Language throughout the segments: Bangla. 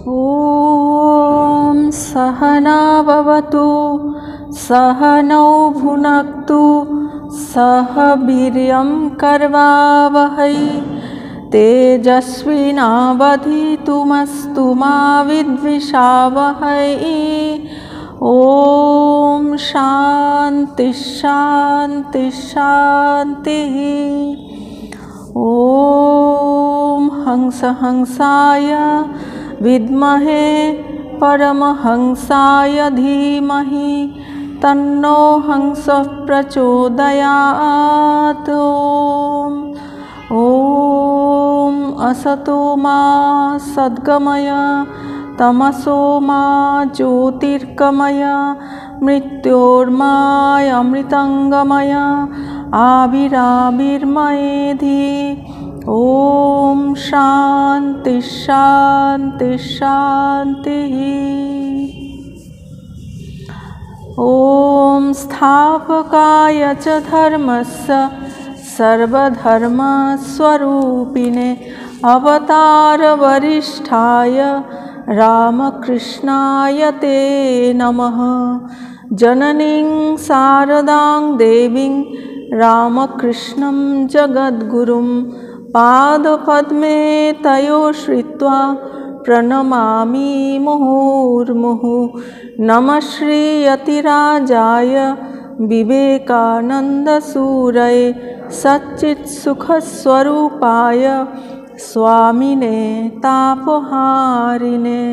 ॐ सहना भवतु सहनौ भुनक्तु सह वीर्यं करवावहै तेजस्विनावधीतमस्तु मा विद्विषावहै। ॐ शान्ति शान्ति शान्तिः। ॐ हंस हंसाय विद्महे परमहंसाय धीमहि तन्नो हंसः प्रचोदयात्। ॐ असतो मा सद्गमय तमसो मा ज्योतिर्गमय मृत्योर्मामृतंगमय आविराविर्मयेधि। ॐ शान्ति शान्ति शान्तिः। ॐ स्थापकाय च धर्मस्य सर्वधर्मस्वरूपिणे अवतारवरिष्ठाय रामकृष्णाय ते नमः। जननीं शारदां देवीं रामकृष्णं जगद्गुरुं पादपद्मे तयो श्रित्वा प्रणमामि मुहुर्मुहुः। नमः श्री यतिराजाय विवेकानन्दसूरये सच्चित्सुखस्वरूपाय स्वामिने तापहारिणे।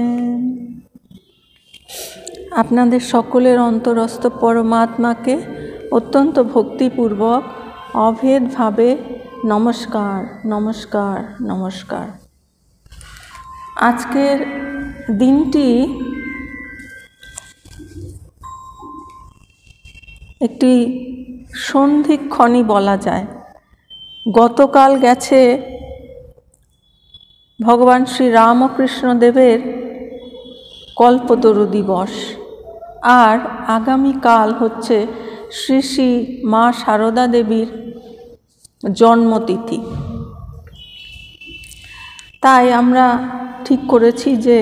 আপনাদের সকলের অন্তরস্থ পরমাত্মাকে অত্যন্ত ভক্তিপূর্বক অভেদভাবে নমস্কার নমস্কার নমস্কার। আজকের দিনটি একটি সন্ধিক্ষণই বলা যায়। গতকাল গেছে ভগবান শ্রী রামকৃষ্ণ দেবের কল্পতরু দিবস, আর আগামীকাল হচ্ছে শ্রী শ্রী মা সারদা দেবীর জন্মতিথি। তাই আমরা ঠিক করেছি যে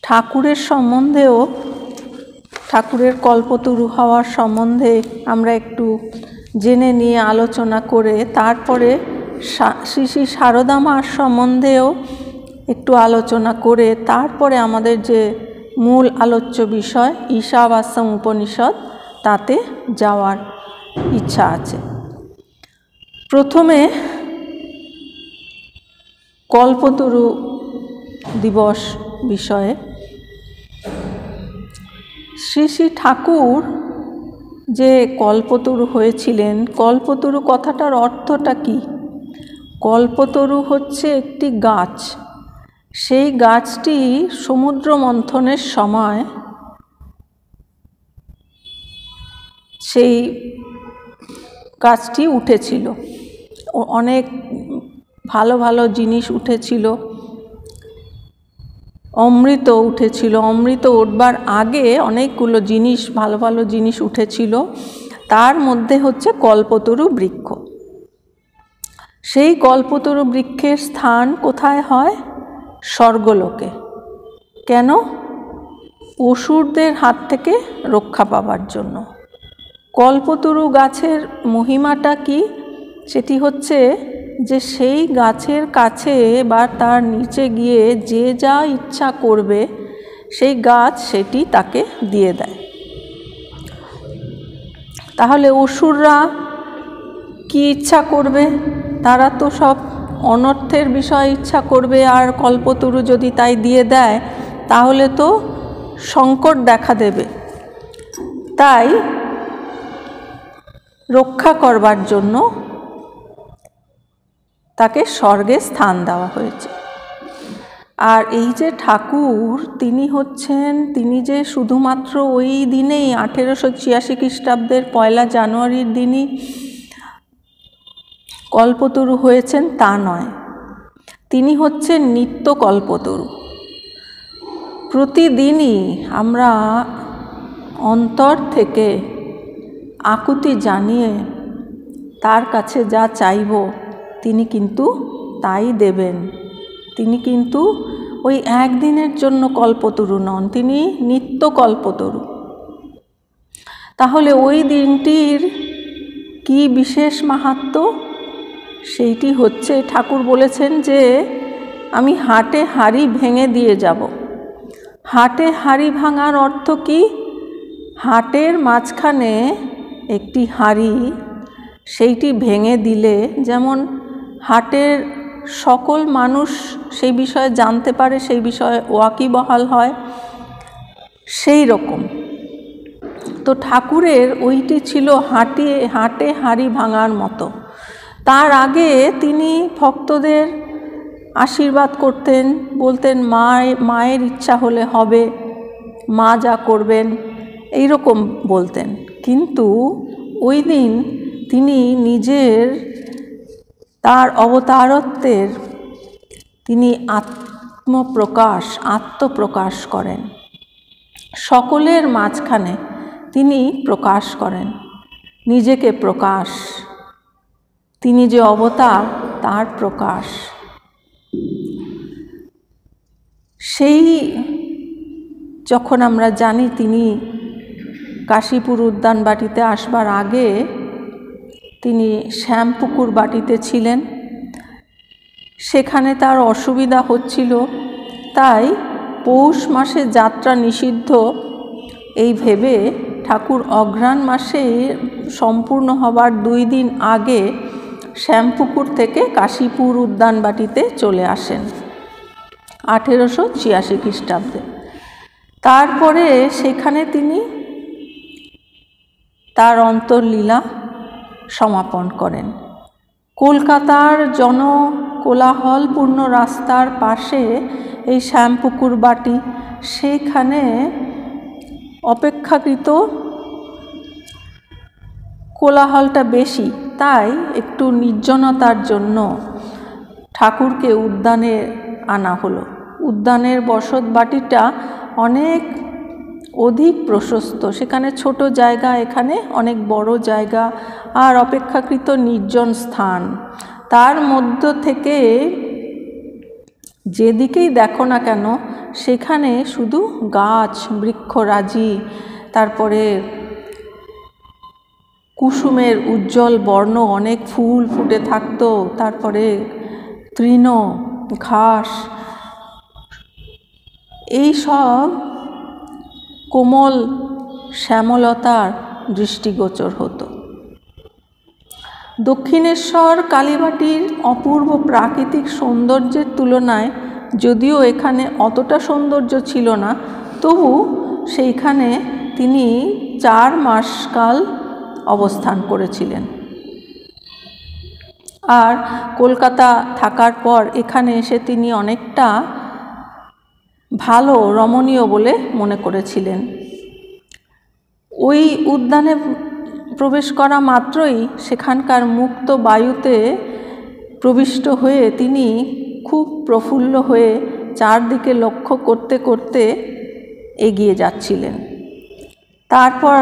ঠাকুরের সম্বন্ধেও, ঠাকুরের কল্পতরু হওয়ার সম্বন্ধে আমরা একটু জেনে নিয়ে আলোচনা করে তারপরে শ্রী শ্রী সারদা মার সম্বন্ধেও একটু আলোচনা করে তারপরে আমাদের যে মূল আলোচ্য বিষয় ঈশাবাস্যম উপনিষদ তাতে যাওয়ার ইচ্ছা আছে। প্রথমে কল্পতরু দিবস বিষয়ে শ্রী শ্রী ঠাকুর যে কল্পতরু হয়েছিলেন, কল্পতরু কথাটার অর্থটা কি? কল্পতরু হচ্ছে একটি গাছ। সেই গাছটি সমুদ্র মন্থনের সময় সেই গাছটি উঠেছিল, অনেক ভালো ভালো জিনিস উঠেছিল, অমৃত উঠেছিল। অমৃত উঠবার আগে অনেকগুলো জিনিস, ভালো ভালো জিনিস উঠেছিল, তার মধ্যে হচ্ছে কল্পতরু বৃক্ষ। সেই কল্পতরু বৃক্ষের স্থান কোথায় হয়? স্বর্গলোকে। কেন? অসুরদের হাত থেকে রক্ষা পাবার জন্য। কল্পতরু গাছের মহিমাটা কি? সেটি হচ্ছে যে সেই গাছের কাছে বা তার নিচে গিয়ে যে যা ইচ্ছা করবে সেই গাছ সেটি তাকে দিয়ে দেয়। তাহলে অসুররা কি ইচ্ছা করবে? তারা তো সব অনর্থের বিষয় ইচ্ছা করবে, আর কল্পতরু যদি তাই দিয়ে দেয় তাহলে তো সংকট দেখা দেবে। তাই রক্ষা করবার জন্য তাকে স্বর্গে স্থান দেওয়া হয়েছে। আর এই যে ঠাকুর, তিনি যে শুধুমাত্র ওই দিনেই 1886 খ্রিস্টাব্দের 1 জানুয়ারির দিনই কল্পতরু হয়েছেন তা নয়। তিনি হচ্ছেন নিত্য কল্পতরু। প্রতিদিনই আমরা অন্তর থেকে আকুতি জানিয়ে তার কাছে যা চাইব তিনি কিন্তু তাই দেবেন। তিনি কিন্তু ওই একদিনের জন্য কল্পতরু নন, তিনি নিত্য কল্পতরু। তাহলে ওই দিনটির কি বিশেষ মাহাত্ম্য? সেইটি হচ্ছে, ঠাকুর বলেছেন যে আমি হাটে হাঁড়ি ভেঙে দিয়ে যাব। হাটে হাঁড়ি ভাঙার অর্থ কি? হাটের মাঝখানে একটি হাঁড়ি, সেইটি ভেঙে দিলে যেমন হাটের সকল মানুষ সেই বিষয়ে জানতে পারে, সেই বিষয়ে ওয়াকিবহাল হয়, সেই রকম। তো ঠাকুরের ওইটি ছিল হাটে হাঁড়ি ভাঙার মতো। তার আগে তিনি ভক্তদের আশীর্বাদ করতেন, বলতেন মায়ের ইচ্ছা হলে হবে, মা যা করবেন, এই রকম বলতেন। কিন্তু ওই দিন তিনি নিজের তার অবতারত্বের তিনি আত্মপ্রকাশ করেন, সকলের মাঝখানে তিনি প্রকাশ করেন নিজেকে, প্রকাশ, তিনি যে অবতার তার প্রকাশ। সেই যখন আমরা জানি তিনি কাশীপুর উদ্যান বাটিতে আসবার আগে তিনি শ্যামপুকুর বাটিতে ছিলেন, সেখানে তার অসুবিধা হচ্ছিল, তাই পৌষ মাসে যাত্রা নিষিদ্ধ এই ভেবে ঠাকুর অঘ্রাণ মাসে সম্পূর্ণ হবার 2 দিন আগে শ্যামপুকুর থেকে কাশীপুর উদ্যান বাটিতে চলে আসেন 1886 খ্রিস্টাব্দে। তারপরে সেখানে তিনি তার অন্তর্লীলা সমাপন করেন। কলকাতার জনকোলাহলপূর্ণ রাস্তার পাশে এই শ্যামপুকুর বাটি, সেইখানে অপেক্ষাকৃত কোলাহলটা বেশি, তাই একটু নির্জনতার জন্য ঠাকুরকে উদ্যানে আনা হলো। উদ্যানের বসত বাটিটা অনেক অধিক প্রশস্ত, সেখানে ছোট জায়গা, এখানে অনেক বড় জায়গা, আর অপেক্ষাকৃত নির্জন স্থান। তার মধ্য থেকে যেদিকেই দেখো না কেন সেখানে শুধু গাছ, বৃক্ষরাজি, তারপরে কুসুমের উজ্জ্বল বর্ণ অনেক ফুল ফুটে থাকতো, তারপরে তৃণ, ঘাস, এই সব কোমল শ্যামলতার দৃষ্টিগোচর হতো। দক্ষিণেশ্বর কালীবাটির অপূর্ব প্রাকৃতিক সৌন্দর্যের তুলনায় যদিও এখানে অতটা সৌন্দর্য ছিল না, তবু সেইখানে তিনি 4 মাস কাল অবস্থান করেছিলেন। আর কলকাতা থাকার পর এখানে এসে তিনি অনেকটা ভালো, রমণীয় বলে মনে করেছিলেন। ওই উদ্যানে প্রবেশ করা মাত্রই সেখানকার মুক্ত বায়ুতে প্রবিষ্ট হয়ে তিনি খুব প্রফুল্ল হয়ে চারদিকে লক্ষ্য করতে করতে এগিয়ে যাচ্ছিলেন। তারপর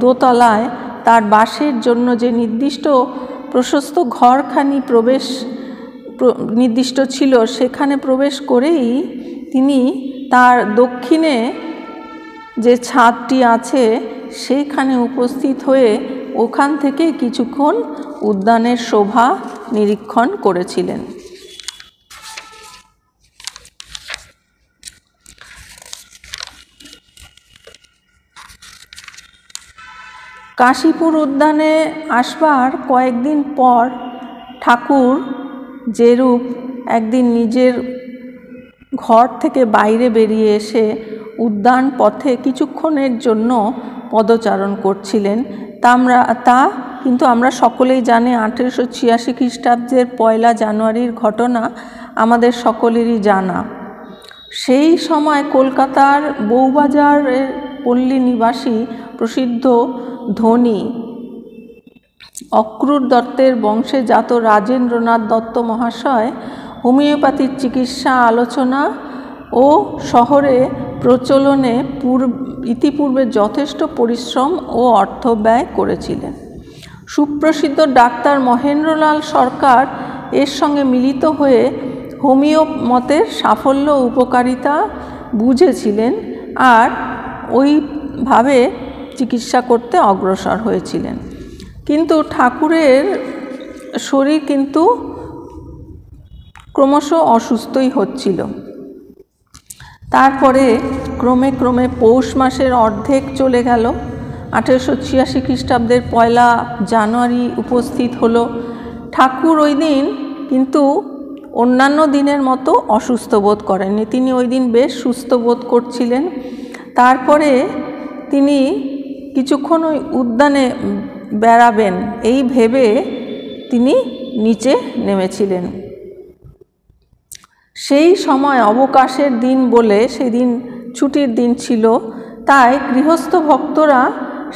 দোতলায় তার বাসের জন্য যে নির্দিষ্ট প্রশস্ত ঘরখানি নির্দিষ্ট ছিল, সেখানে প্রবেশ করেই তিনি তার দক্ষিণে যে ছাদটি আছে সেইখানে উপস্থিত হয়ে ওখান থেকে কিছুক্ষণ উদ্যানের শোভা নিরীক্ষণ করেছিলেন। কাশীপুর উদ্যানে আসবার কয়েকদিন পর ঠাকুর যেরূপ একদিন নিজের ঘর থেকে বাইরে বেরিয়ে এসে উদ্যান পথে কিছুক্ষণের জন্য পদচারণ করছিলেন, তা কিন্তু আমরা সকলেই জানি 1886 খ্রিস্টাব্দের 1 জানুয়ারির ঘটনা আমাদের সকলেরই জানা। সেই সময় কলকাতার বউবাজারের পল্লী নিবাসী প্রসিদ্ধ ধনী অক্রূর দত্তের বংশে জাত রাজেন্দ্রনাথ দত্ত মহাশয় হোমিওপ্যাথির চিকিৎসা আলোচনা ও শহরে প্রচলনে ইতিপূর্বে যথেষ্ট পরিশ্রম ও অর্থ ব্যয় করেছিলেন। সুপ্রসিদ্ধ ডাক্তার মহেন্দ্রলাল সরকার এর সঙ্গে মিলিত হয়ে হোমিও মতের সাফল্য উপকারিতা বুঝেছিলেন আর ওইভাবে চিকিৎসা করতে অগ্রসর হয়েছিলেন। কিন্তু ঠাকুরের শরীর কিন্তু ক্রমশ অসুস্থই হচ্ছিল। তারপরে ক্রমে ক্রমে পৌষ মাসের অর্ধেক চলে গেল। 1886 খ্রিস্টাব্দের 1 জানুয়ারি উপস্থিত হলো। ঠাকুর ওই দিন কিন্তু অন্যান্য দিনের মতো অসুস্থ বোধ করেননি, তিনি ওই দিন বেশ সুস্থ বোধ করছিলেন। তারপরে তিনি কিছুক্ষণ ওই উদ্যানে বেড়াবেন এই ভেবে তিনি নিচে নেমেছিলেন। সেই সময় অবকাশের দিন বলে, সেদিন ছুটির দিন ছিল, তাই গৃহস্থ ভক্তরা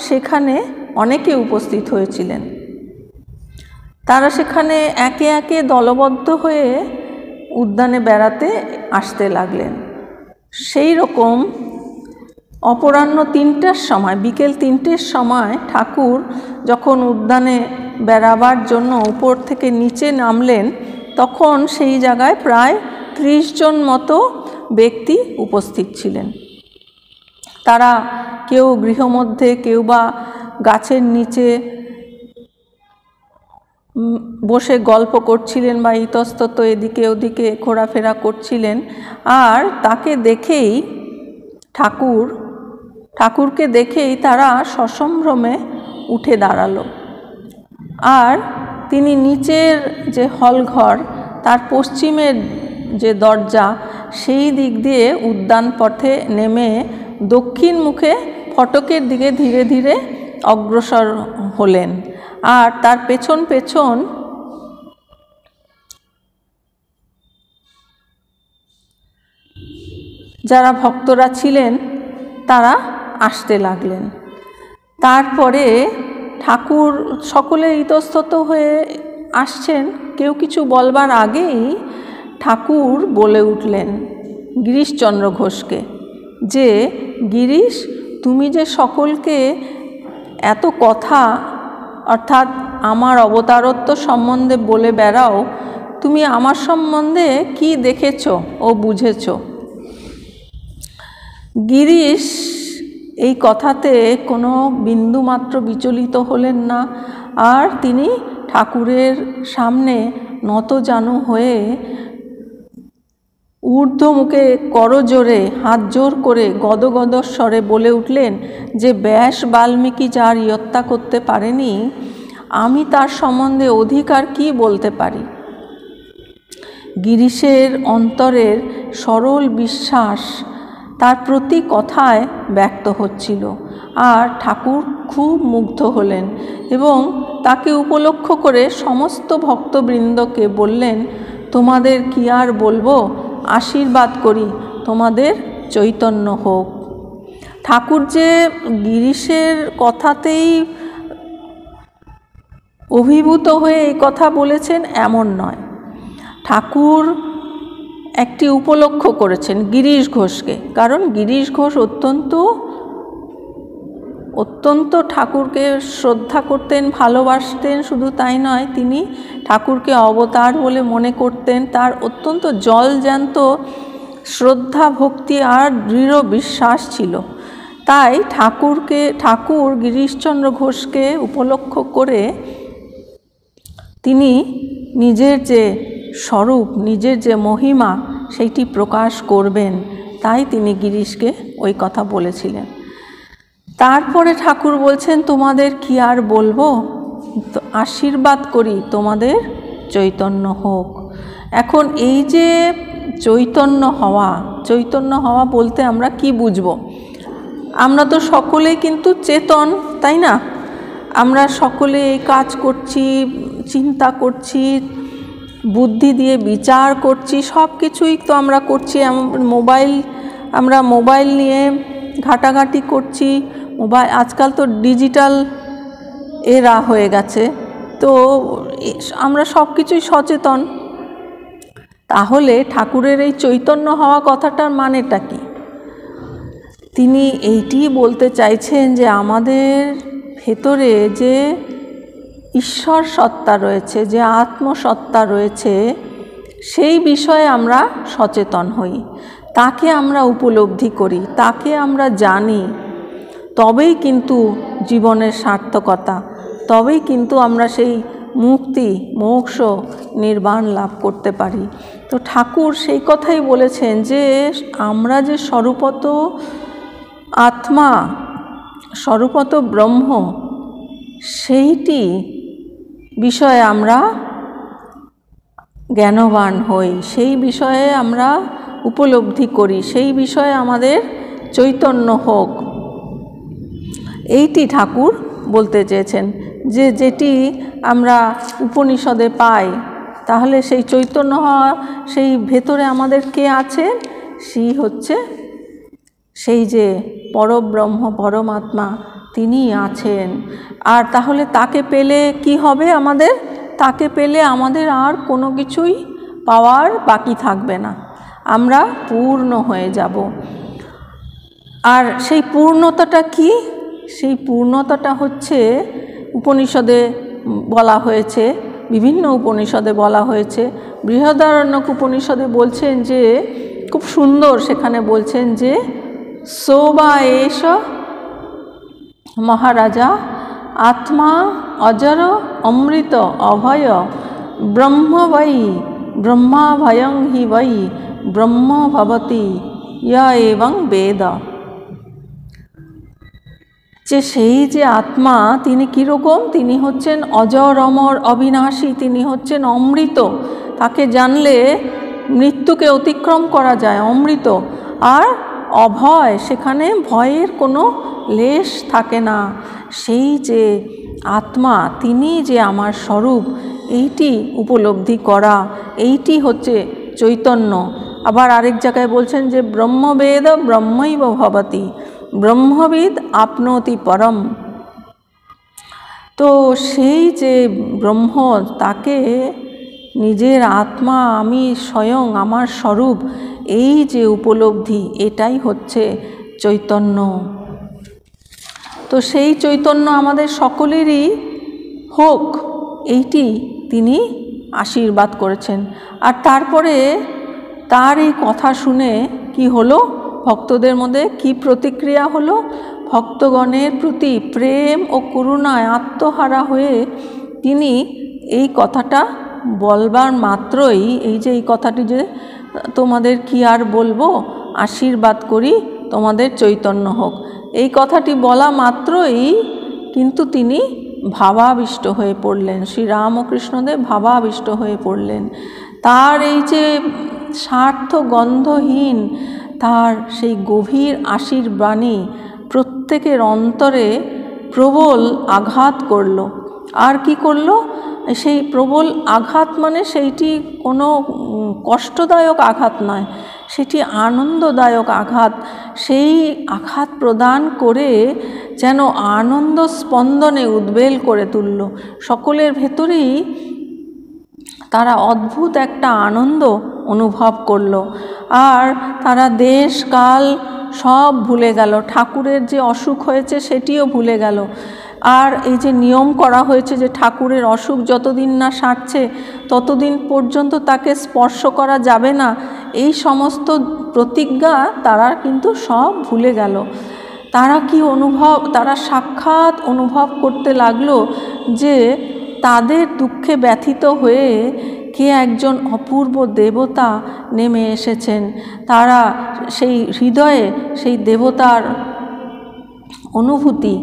সেখানে অনেকে উপস্থিত হয়েছিলেন। তারা সেখানে একে একে দলবদ্ধ হয়ে উদ্যানে বেড়াতে আসতে লাগলেন। সেই রকম অপরাহ্ন 3টার সময়, বিকেল 3টের সময় ঠাকুর যখন উদ্যানে বেড়াবার জন্য উপর থেকে নিচে নামলেন, তখন সেই জায়গায় প্রায় 30 জন মতো ব্যক্তি উপস্থিত ছিলেন। তারা কেউ গৃহমধ্যে, কেউ বা গাছের নিচে বসে গল্প করছিলেন বা ইতস্তত এদিকে ওদিকে ঘোরাফেরা করছিলেন। আর তাকে দেখেই ঠাকুরকে দেখেই তারা সসম্ভ্রমে উঠে দাঁড়ালো। আর তিনি নিচের যে হলঘর, তার পশ্চিমের যে দরজা, সেই দিক দিয়ে উদ্যান পথে নেমে দক্ষিণ মুখে ফটকের দিকে ধীরে ধীরে অগ্রসর হলেন। আর তার পেছন পেছন যারা ভক্তরা ছিলেন তারা আসতে লাগলেন। তারপরে ঠাকুর সকলে ইতস্তত হয়ে আসছেন, কেউ কিছু বলবার আগেই ঠাকুর বলে উঠলেন গিরিশচন্দ্র ঘোষকে যে, গিরিশ, তুমি যে সকলকে এত কথা, অর্থাৎ আমার অবতারত্ব সম্বন্ধে বলে বেড়াও, তুমি আমার সম্বন্ধে কি দেখেছ ও বুঝেছ? গিরিশ এই কথাতে কোনো বিন্দুমাত্র বিচলিত হলেন না। আর তিনি ঠাকুরের সামনে নতজানু হয়ে ঊর্ধ্বমুখে করজোড়ে হাত জোর করে গদগদ স্বরে বলে উঠলেন যে, ব্যাস বাল্মীকি যার ইয়ত্তা করতে পারেনি, আমি তার সম্বন্ধে অধিকার কি বলতে পারি? গিরিশের অন্তরের সরল বিশ্বাস তার প্রতি কথায় ব্যক্ত হচ্ছিল। আর ঠাকুর খুব মুগ্ধ হলেন এবং তাকে উপলক্ষ করে সমস্ত ভক্তবৃন্দকে বললেন, তোমাদের কি আর বলবো, আশীর্বাদ করি তোমাদের চৈতন্য হোক। ঠাকুর যে গিরিশের কথাতেই অভিভূত হয়ে এই কথা বলেছেন এমন নয়। ঠাকুর একটি উপলক্ষ করেছেন গিরিশ ঘোষকে, কারণ গিরিশ ঘোষ অত্যন্ত ঠাকুরকে শ্রদ্ধা করতেন, ভালোবাসতেন। শুধু তাই নয়, তিনি ঠাকুরকে অবতার বলে মনে করতেন। তার অত্যন্ত জলজ্যান্ত শ্রদ্ধা, ভক্তি আর দৃঢ় বিশ্বাস ছিল। তাই ঠাকুর গিরিশচন্দ্র ঘোষকে উপলক্ষ করে তিনি নিজের যে স্বরূপ, নিজের যে মহিমা, সেইটি প্রকাশ করবেন, তাই তিনি গিরিশকে ওই কথা বলেছিলেন। তারপরে ঠাকুর বলছেন, তোমাদের কি আর বলবো, আশীর্বাদ করি তোমাদের চৈতন্য হোক। এখন এই যে চৈতন্য হওয়া বলতে আমরা কি বুঝবো? আমরা তো সকলেই কিন্তু চেতন, তাই না? আমরা সকলে এই কাজ করছি, চিন্তা করছি, বুদ্ধি দিয়ে বিচার করছি, সব কিছুই তো আমরা করছি। আমরা মোবাইল নিয়ে ঘাটাঘাটি করছি। আজকাল তো ডিজিটাল এরা হয়ে গেছে, তো আমরা সব কিছুই সচেতন। তাহলে ঠাকুরের এই চৈতন্য হওয়া কথাটার মানেটা কি? তিনি এইটি বলতে চাইছেন যে আমাদের ভেতরে যে ঈশ্বর সত্তা রয়েছে, যে আত্মসত্তা রয়েছে, সেই বিষয়ে আমরা সচেতন হই, তাকে আমরা উপলব্ধি করি, তাকে আমরা জানি, তবেই কিন্তু জীবনের সার্থকতা, তবেই কিন্তু আমরা সেই মুক্তি, মোক্ষ, নির্বাণ লাভ করতে পারি। তো ঠাকুর সেই কথাই বলেছেন যে আমরা যে স্বরূপত আত্মা, স্বরূপত ব্রহ্ম, সেইটি বিষয়ে আমরা জ্ঞানবান হই, সেই বিষয়ে আমরা উপলব্ধি করি, সেই বিষয়ে আমাদের চৈতন্য হোক, এইটি ঠাকুর বলতে চেয়েছেন। যে যেটি আমরা উপনিষদে পাই, তাহলে সেই চৈতন্য হওয়া, সেই ভেতরে আমাদের কে আছে? সেই হচ্ছে সেই যে পরব্রহ্ম, পরমাত্মা, তিনি আছেন। আর তাহলে তাকে পেলে কি হবে আমাদের? তাকে পেলে আমাদের আর কোনো কিছুই পাওয়ার বাকি থাকবে না, আমরা পূর্ণ হয়ে যাব। আর সেই পূর্ণতাটা কি? সেই পূর্ণতাটা হচ্ছে উপনিষদে বলা হয়েছে, বিভিন্ন উপনিষদে বলা হয়েছে। বৃহদারণ্যক উপনিষদে বলছেন যে, খুব সুন্দর সেখানে বলছেন যে সোবা এষ মহারাজা আত্মা অজর অমৃত অভয় ব্রহ্ম বৈ ব্রহ্মা ভয়ং হি বৈ ব্রহ্ম ভবতি ইয়া এবং বেদ। যে সেই যে আত্মা, তিনি কীরকম? তিনি হচ্ছেন অজর অমর অবিনাশী, তিনি হচ্ছেন অমৃত, তাকে জানলে মৃত্যুকে অতিক্রম করা যায়, অমৃত। আর অভয়, সেখানে ভয়ের কোনো লেশ থাকে না। সেই যে আত্মা, তিনি যে আমার স্বরূপ, এইটি উপলব্ধি করা, এইটি হচ্ছে চৈতন্য। আবার আরেক জায়গায় বলছেন যে ব্রহ্মবেদ ব্রহ্মৈব ভবতি ব্রহ্মবিদ আপনোতি পরম। তো সেই যে ব্রহ্ম, তাকে নিজের আত্মা, আমি স্বয়ং, আমার স্বরূপ, এই যে উপলব্ধি, এটাই হচ্ছে চৈতন্য। তো সেই চৈতন্য আমাদের সকলেরই হোক, এইটি তিনি আশীর্বাদ করেছেন। আর তারপরে তার এই কথা শুনে কি হলো? ভক্তদের মধ্যে কি প্রতিক্রিয়া হলো? ভক্তগণের প্রতি প্রেম ও করুণায় আত্মহারা হয়ে তিনি এই কথাটা বলবার মাত্রই, এই যে এই কথাটি যে তোমাদের কি আর বলবো, আশীর্বাদ করি তোমাদের চৈতন্য হোক, এই কথাটি বলা মাত্রই কিন্তু তিনি ভাবাবিষ্ট হয়ে পড়লেন, শ্রী রামকৃষ্ণদেব ভাবাবিষ্ট হয়ে পড়লেন। তার এই যে স্বার্থ গন্ধহীন, তার সেই গভীর আশীর্বাণী প্রত্যেকের অন্তরে প্রবল আঘাত করল। আর কি করল? সেই প্রবল আঘাত মানে সেইটি কোনো কষ্টদায়ক আঘাত নয়, সেটি আনন্দদায়ক আঘাত। সেই আঘাত প্রদান করে যেন আনন্দ স্পন্দনে উদ্বেল করে তুলল। সকলের ভেতরেই তারা অদ্ভুত একটা আনন্দ অনুভব করল। আর তারা দেশ কাল সব ভুলে গেল, ঠাকুরের যে অসুখ হয়েছে সেটিও ভুলে গেল। আর এই যে নিয়ম করা হয়েছে যে ঠাকুরের অসুখ যতদিন না সারছে ততদিন পর্যন্ত তাকে স্পর্শ করা যাবে না, এই সমস্ত প্রতিজ্ঞা তারা কিন্তু সব ভুলে গেল। তারা কি অনুভব, তারা সাক্ষাৎ অনুভব করতে লাগলো যে তাদের দুঃখে ব্যথিত হয়ে কে একজন অপূর্ব দেবতা নেমে এসেছেন। তারা সেই হৃদয়ে সেই দেবতার অনুভূতি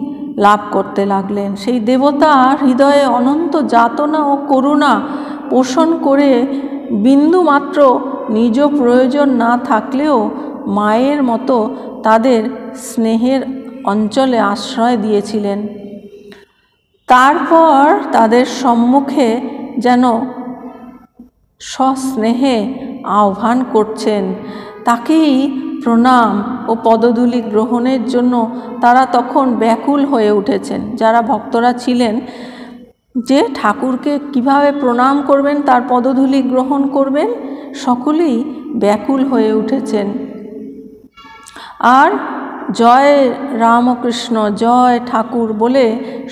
লাভ করতে লাগলেন। সেই দেবতা হৃদয়ে অনন্ত যাতনা ও করুণা পোষণ করে বিন্দুমাত্র নিজ প্রয়োজন না থাকলেও মায়ের মতো তাদের স্নেহের অঞ্চলে আশ্রয় দিয়েছিলেন। তারপর তাদের সম্মুখে যেন সস্নেহে আহ্বান করছেন, তাকেই প্রণাম ও পদধূলি গ্রহণের জন্য তারা তখন ব্যাকুল হয়ে উঠেছেন। যারা ভক্তরা ছিলেন, যে ঠাকুরকে কিভাবে প্রণাম করবেন, তার পদধূলি গ্রহণ করবেন, সকলেই ব্যাকুল হয়ে উঠেছেন। আর জয় রামকৃষ্ণ, জয় ঠাকুর বলে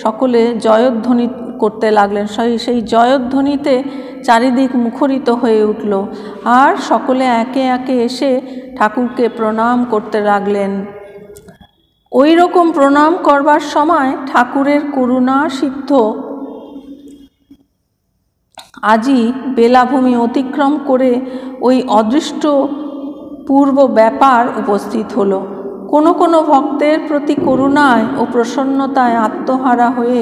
সকলে জয়ধ্বনি করতে লাগলেন। সেই জয়ধ্বনিতে চারিদিক মুখরিত হয়ে উঠল, আর সকলে একে একে এসে ঠাকুরকে প্রণাম করতে লাগলেন। ওই রকম প্রণাম করবার সময় ঠাকুরের করুণা সিদ্ধ আজই বেলাভূমি অতিক্রম করে ওই অদৃষ্ট পূর্ব ব্যাপার উপস্থিত হলো। কোনো কোনো ভক্তের প্রতি করুণায় ও প্রসন্নতায় আত্মহারা হয়ে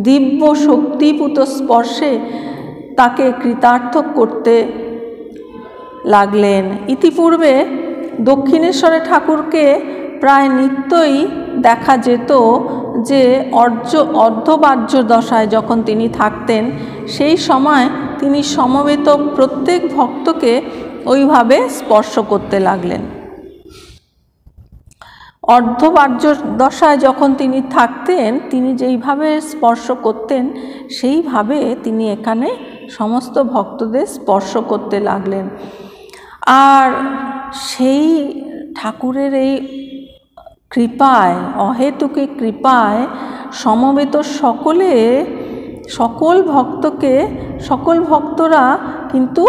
দিব্য শক্তিপুত স্পর্শে তাকে কৃতার্থ করতে লাগলেন। ইতিপূর্বে দক্ষিণেশ্বরে ঠাকুরকে প্রায় নিত্যই দেখা যেত যে অর্ধবাহ্য দশায় যখন তিনি থাকতেন, সেই সময় তিনি সমবেত প্রত্যেক ভক্তকে ওইভাবে স্পর্শ করতে লাগলেন। অর্ধবাহ্য দশায় যখন তিনি থাকতেন, তিনি যেইভাবে স্পর্শ করতেন সেইভাবে তিনি এখানে সমস্ত ভক্তদের স্পর্শ করতে লাগলেন। আর সেই ঠাকুরের এই কৃপায়, অহেতুকী কৃপায় সমবেত সকল ভক্তরা কিন্তু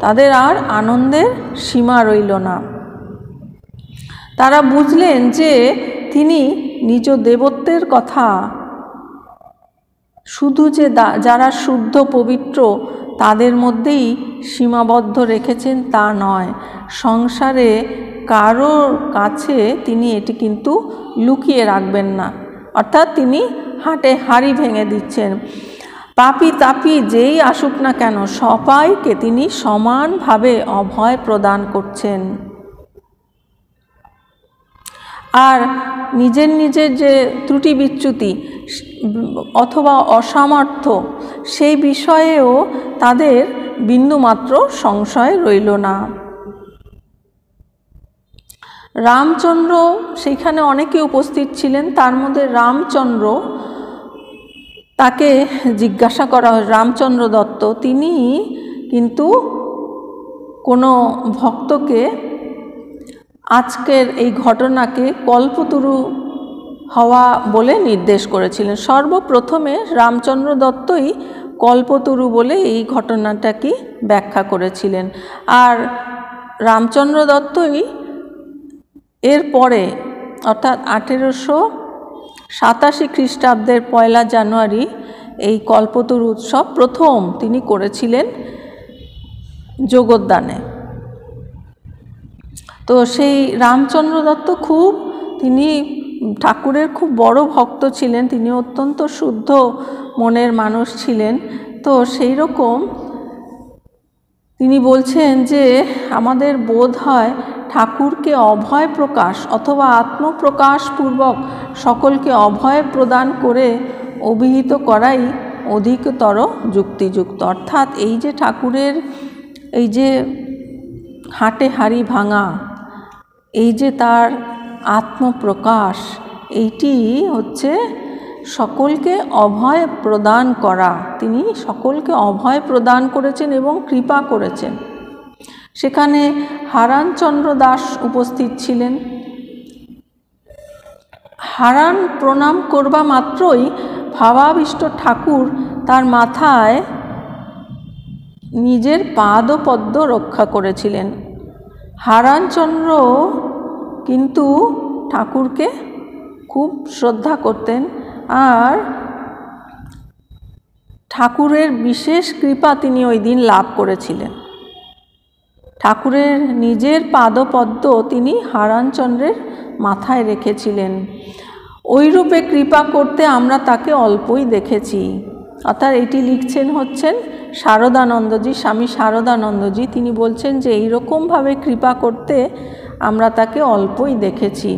তাদের আর আনন্দের সীমা রইল না। তারা বুঝলেন যে তিনি নিজ দেবত্বের কথা শুধু যে যারা শুদ্ধ পবিত্র তাদের মধ্যেই সীমাবদ্ধ রেখেছেন তা নয়, সংসারে কারোর কাছে তিনি এটি কিন্তু লুকিয়ে রাখবেন না। অর্থাৎ তিনি হাটে হাঁড়ি ভেঙে দিচ্ছেন। পাপী তাপী যেই আসুক না কেন সবাইকে তিনি সমানভাবে অভয় প্রদান করছেন। আর নিজের যে ত্রুটি বিচ্যুতি অথবা অসামর্থ্য সেই বিষয়েও তাদের বিন্দুমাত্র সংশয় রইল না। রামচন্দ্র সেখানে অনেকে উপস্থিত ছিলেন, তার মধ্যে রামচন্দ্র, তাকে জিজ্ঞাসা করা হয়, রামচন্দ্র দত্ত, তিনি কিন্তু কোনো ভক্তকে আজকের এই ঘটনাকে কল্পতরু হওয়া বলে নির্দেশ করেছিলেন। সর্বপ্রথমে রামচন্দ্র দত্তই কল্পতরু বলে এই ঘটনাটাকে ব্যাখ্যা করেছিলেন। আর রামচন্দ্র দত্তই এরপরে অর্থাৎ 1887 খ্রিস্টাব্দের 1 জানুয়ারি এই কল্পতরু উৎসব প্রথম তিনি করেছিলেন জগদ্দানে। তো সেই রামচন্দ্র দত্ত তিনি ঠাকুরের খুব বড় ভক্ত ছিলেন, তিনি অত্যন্ত শুদ্ধ মনের মানুষ ছিলেন। তো সেই রকম তিনি বলছেন যে আমাদের বোধ হয় ঠাকুরকে অভয় প্রকাশ অথবা আত্মপ্রকাশপূর্বক সকলকে অভয় প্রদান করে অভিহিত করাই অধিকতর যুক্তিযুক্ত। অর্থাৎ এই যে ঠাকুরের এই যে হাটে হাঁড়ি ভাঙা, এই যে তার আত্মপ্রকাশ, এইটি হচ্ছে সকলকে অভয় প্রদান করা। তিনি সকলকে অভয় প্রদান করেছেন এবং কৃপা করেছেন। সেখানে হারানচন্দ্র দাস উপস্থিত ছিলেন। হারান প্রণাম করবা মাত্রই ভাবাবিষ্ট ঠাকুর তার মাথায় নিজের পাদ ও পদ্ম রক্ষা করেছিলেন। হারানচন্দ্র কিন্তু ঠাকুরকে খুব শ্রদ্ধা করতেন, আর ঠাকুরের বিশেষ কৃপা তিনি ওই দিন লাভ করেছিলেন। ঠাকুরের নিজের পাদপদ্ম তিনি হারানচন্দ্রের মাথায় রেখেছিলেন। ওইরূপে কৃপা করতে আমরা তাকে অল্পই দেখেছি। অর্থাৎ এটি হচ্ছেন শারদানন্দজি, স্বামী শারদানন্দজি। তিনি বলছেন যে এইরকমভাবে কৃপা করতে আমরা তাকে অল্পই দেখেছি।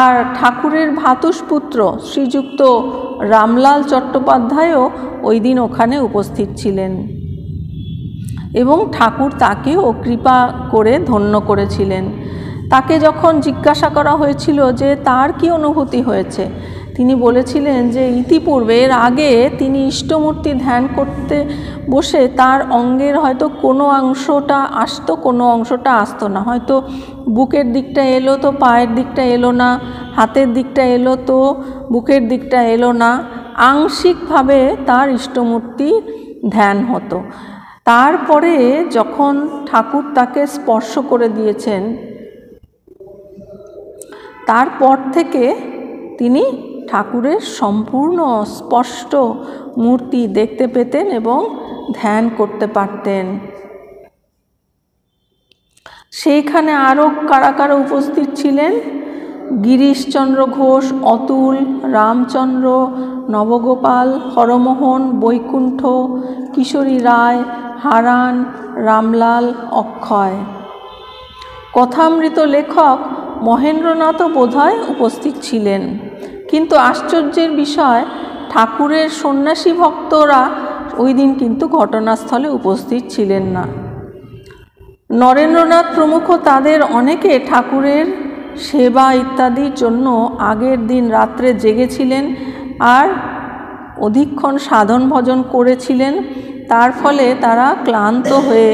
আর ঠাকুরের ভ্রাতুষ্পুত্র শ্রীযুক্ত রামলাল চট্টোপাধ্যায়ও ওই দিন ওখানে উপস্থিত ছিলেন এবং ঠাকুর তাকেও কৃপা করে ধন্য করেছিলেন। তাকে যখন জিজ্ঞাসা করা হয়েছিল যে তার কি অনুভূতি হয়েছে, তিনি বলেছিলেন যে ইতিপূর্বে এর আগে তিনি ইষ্টমূর্তি ধ্যান করতে বসে তার অঙ্গের হয়তো কোনো অংশটা আসতো, কোনো অংশটা আসতো না। হয়তো বুকের দিকটা এলো তো পায়ের দিকটা এলো না, হাতের দিকটা এলো তো বুকের দিকটা এলো না, আংশিকভাবে তার ইষ্টমূর্তি ধ্যান হতো। তারপরে যখন ঠাকুর তাকে স্পর্শ করে দিয়েছেন, তারপর থেকে তিনি ঠাকুরের সম্পূর্ণ স্পষ্ট মূর্তি দেখতে পেতেন এবং ধ্যান করতে পারতেন। সেইখানে আরও কারা কারা উপস্থিত ছিলেন? গিরিশচন্দ্র ঘোষ, অতুল, রামচন্দ্র, নবগোপাল, হরমোহন, বৈকুণ্ঠ, কিশোরী রায়, হারান, রামলাল, অক্ষয়। কথামৃত লেখক মহেন্দ্রনাথও বোধহয় উপস্থিত ছিলেন, কিন্তু আশ্চর্যের বিষয় ঠাকুরের সন্ন্যাসী ভক্তরা ওই দিন কিন্তু ঘটনাস্থলে উপস্থিত ছিলেন না। নরেন্দ্রনাথ প্রমুখ তাদের অনেকে ঠাকুরের সেবা ইত্যাদির জন্য আগের দিন রাত্রে জেগেছিলেন আর অধিকক্ষণ সাধন ভজন করেছিলেন। তার ফলে তারা ক্লান্ত হয়ে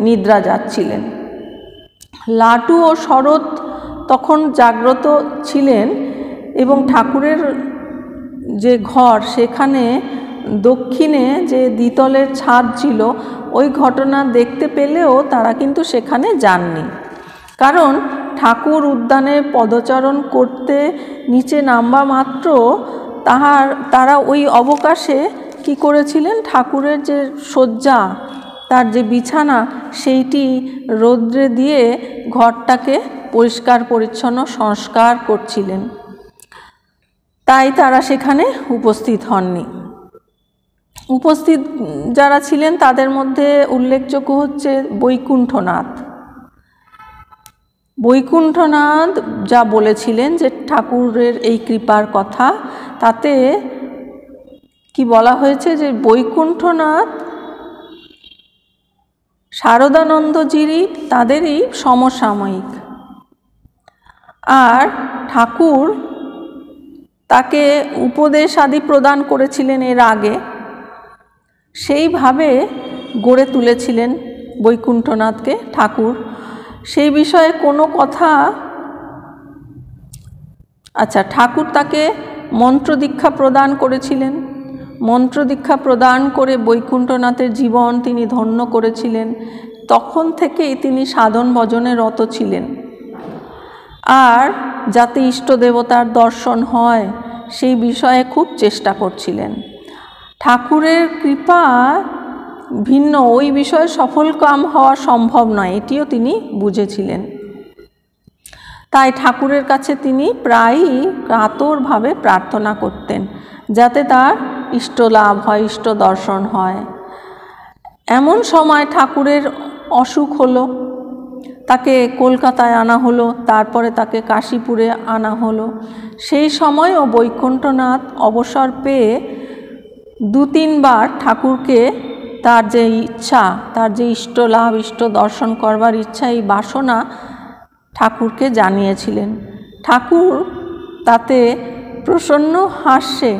নিদ্রা যাচ্ছিলেন। লাটু ও শরৎ তখন জাগ্রত ছিলেন এবং ঠাকুরের যে ঘর সেখানে দক্ষিণে যে দ্বিতলের ছাদ ছিল ওই ঘটনা দেখতে পেলেও তারা কিন্তু সেখানে যাননি, কারণ ঠাকুর উদ্যানে পদচারণ করতে নিচে নামবা মাত্র তারা ওই অবকাশে কি করেছিলেন, ঠাকুরের যে শয্যা, তার যে বিছানা, সেইটি রৌদ্রে দিয়ে ঘরটাকে পরিষ্কার পরিচ্ছন্ন সংস্কার করছিলেন, তাই তারা সেখানে উপস্থিত হননি। উপস্থিত যারা ছিলেন তাদের মধ্যে উল্লেখযোগ্য হচ্ছে বৈকুণ্ঠনাথ। বৈকুণ্ঠনাথ যা বলেছিলেন যে ঠাকুরের এই কৃপার কথা, তাতে কি বলা হয়েছে যে বৈকুণ্ঠনাথ শারদানন্দজিরই তাদেরই সমসাময়িক, আর ঠাকুর তাকে উপদেশ আদি প্রদান করেছিলেন এর আগে, সেইভাবে গড়ে তুলেছিলেন বৈকুণ্ঠনাথকে ঠাকুর। সেই বিষয়ে কোনো কথা, আচ্ছা, ঠাকুর তাকে মন্ত্র দীক্ষা প্রদান করেছিলেন। মন্ত্র দীক্ষা প্রদান করে বৈকুণ্ঠনাথের জীবন তিনি ধন্য করেছিলেন। তখন থেকেই তিনি সাধন ভজনে রত ছিলেন, আর যাতে ইষ্ট দেবতার দর্শন হয় সেই বিষয়ে খুব চেষ্টা করছিলেন। ঠাকুরের কৃপা ভিন্ন ওই বিষয়ে সফল কাম হওয়া সম্ভব নয়, এটিও তিনি বুঝেছিলেন। তাই ঠাকুরের কাছে তিনি প্রায়ই কাতরভাবে প্রার্থনা করতেন যাতে তার ইষ্ট লাভ হয়, ইষ্ট দর্শন হয়। এমন সময় ঠাকুরের অসুখ হলো, তাকে কলকাতায় আনা হলো, তারপরে তাকে কাশীপুরে আনা হলো। সেই সময়ও বৈকুণ্ঠনাথ অবসর পেয়ে 2-3 বার ঠাকুরকে তার যে ইচ্ছা, তার যে ইষ্ট লাভ, ইষ্ট দর্শন করবার ইচ্ছা, এই বাসনা ঠাকুরকে জানিয়েছিলেন। ঠাকুর তাতে প্রসন্ন হাস্যে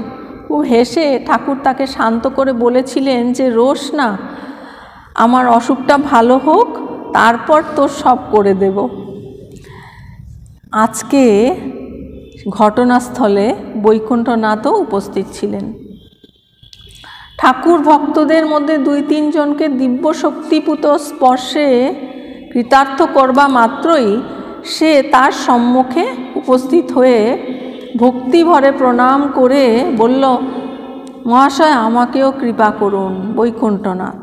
হেসে ঠাকুর তাকে শান্ত করে বলেছিলেন যে রোস না, আমার অসুখটা ভালো হোক, তারপর তোর সব করে দেব। আজকে ঘটনাস্থলে বৈকুণ্ঠনাথও উপস্থিত ছিলেন। ঠাকুর ভক্তদের মধ্যে 2-3 জনকে দিব্য শক্তিপুত স্পর্শে কৃতার্থ করবা মাত্রই সে তার সম্মুখে উপস্থিত হয়ে ভক্তি ভরে প্রণাম করে বলল, মহাশয় আমাকেও কৃপা করুন বৈকুণ্ঠনাথ।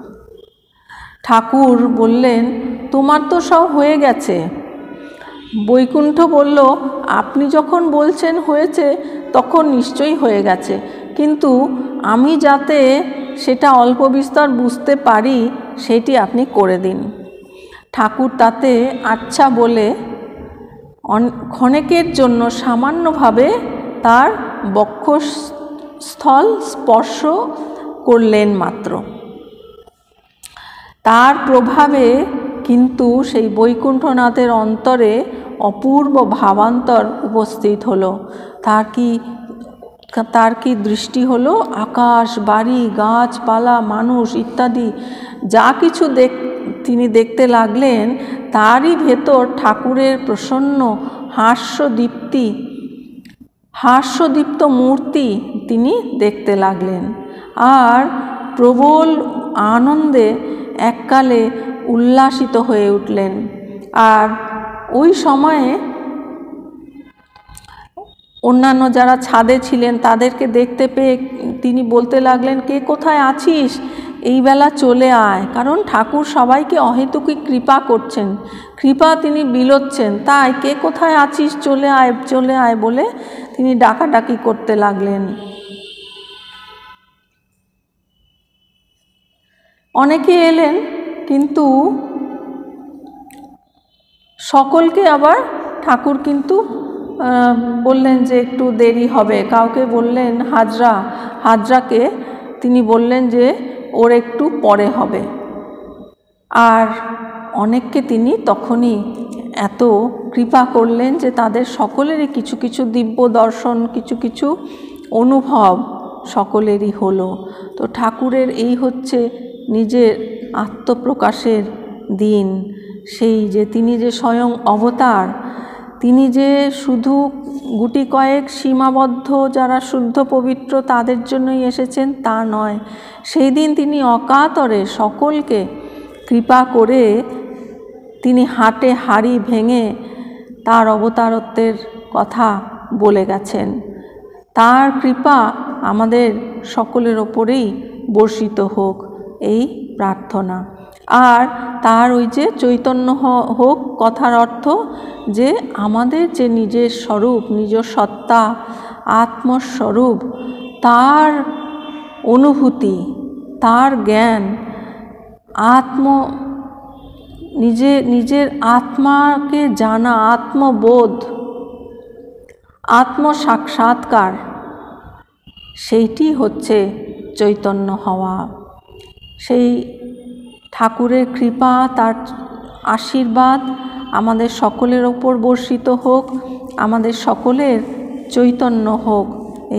ঠাকুর বললেন, তোমার তো সব হয়ে গেছে। বৈকুণ্ঠ বলল, আপনি যখন বলছেন হয়েছে তখন নিশ্চয়ই হয়ে গেছে, কিন্তু আমি যাতে সেটা অল্প বিস্তর বুঝতে পারি সেটি আপনি করে দিন। ঠাকুর তাতে আচ্ছা বলে ক্ষণেকের জন্য সামান্যভাবে তার বক্ষস্থল স্পর্শ করলেন মাত্র। তার প্রভাবে কিন্তু সেই বৈকুণ্ঠনাথের অন্তরে অপূর্ব ভাবান্তর উপস্থিত হলো। তার কি দৃষ্টি হলো, আকাশ, বাড়ি, গাছপালা, মানুষ ইত্যাদি যা কিছু তিনি দেখতে লাগলেন, তারই ভেতর ঠাকুরের প্রসন্ন হাস্যদীপ্ত মূর্তি তিনি দেখতে লাগলেন। আর প্রবল আনন্দে এককালে উল্লাসিত হয়ে উঠলেন। আর ওই সময়ে অন্যান্য যারা ছাদে ছিলেন তাদেরকে দেখতে পেয়ে তিনি বলতে লাগলেন, কে কোথায় আছিস, এই বেলা চলে আয়। কারণ ঠাকুর সবাইকে অহেতুকি কৃপা করছেন, কৃপা তিনি বিলোচ্ছেন, তাই কে কোথায় আছিস চলে আয় চলে আয় বলে তিনি ডাকাডাকি করতে লাগলেন। অনেকে এলেন, কিন্তু সকলকে আবার ঠাকুর কিন্তু বললেন যে একটু দেরি হবে। কাউকে বললেন হাজরাকে তিনি বললেন যে ওর একটু পরে হবে। আর অনেককে তিনি তখনই এত কৃপা করলেন যে তাদের সকলেরই কিছু কিছু দিব্য দর্শন, কিছু কিছু অনুভব সকলেরই হলো। তো ঠাকুরের এই হচ্ছে নিজের আত্মপ্রকাশের দিন, সেই যে তিনি যে স্বয়ং অবতার, তিনি যে শুধু গুটি কয়েক সীমাবদ্ধ যারা শুদ্ধ পবিত্র তাদের জন্যই এসেছেন তা নয়, সেই দিন তিনি অকাতরে সকলকে কৃপা করে তিনি হাটে হাড়ি ভেঙে তার অবতারত্বের কথা বলে গেছেন। তার কৃপা আমাদের সকলের ওপরেই বর্ষিত হোক, এই প্রার্থনা। আর তার ওই যে চৈতন্য হোক কথার অর্থ যে আমাদের যে নিজের স্বরূপ, নিজ সত্তা, আত্মস্বরূপ, তার অনুভূতি, তার জ্ঞান, নিজের আত্মাকে জানা, আত্মবোধ, আত্মসাক্ষাৎকার, সেইটি হচ্ছে চৈতন্য হওয়া। সেই ঠাকুরের কৃপা, তার আশীর্বাদ আমাদের সকলের ওপর বর্ষিত হোক, আমাদের সকলের চৈতন্য হোক,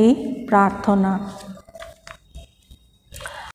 এই প্রার্থনা।